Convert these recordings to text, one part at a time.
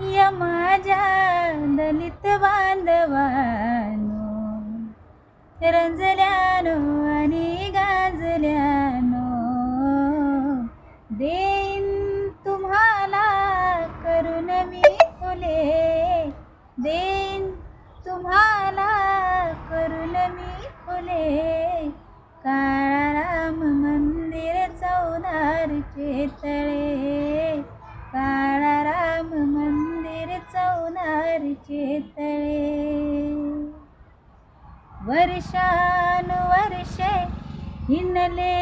या माझ्या दलित बांधवानो, रंजल्यानो आणि गाजल्यानो, देईन तुम्हाला करून मी फुले, देईन तुम्हाला करून मी फुले. काळाराम मंदिर चौदारचे तळे, काळाराम मंदिर चौदारचे तळे. वर्षानुवर्षे हिनले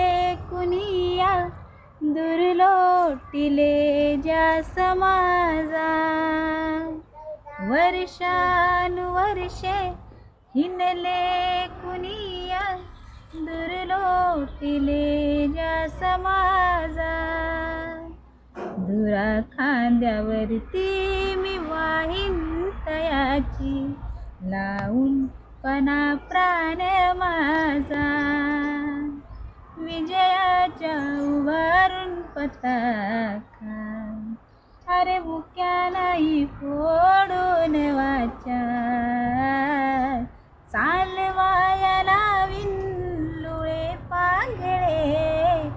कुनिया, दुर्लोटिले ज्या समाजा. वर्षानुवर्षे हिनले कुनिया, दुर्लोटिले ज्या समाजा. दुरा खांद्यावरती मी वाहीन तयाची, लावून पणा प्राण माझा. विजयाच्या उभारून पताका, अरे बुक्या नाही फोडून वाचा. चालवाया लावीन लुळे पांघळे,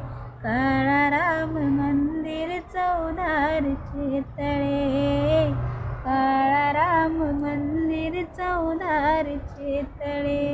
काळाराम मंदिर चौदारचे तळे, काळाराम मंदिर चौदारचे तळे.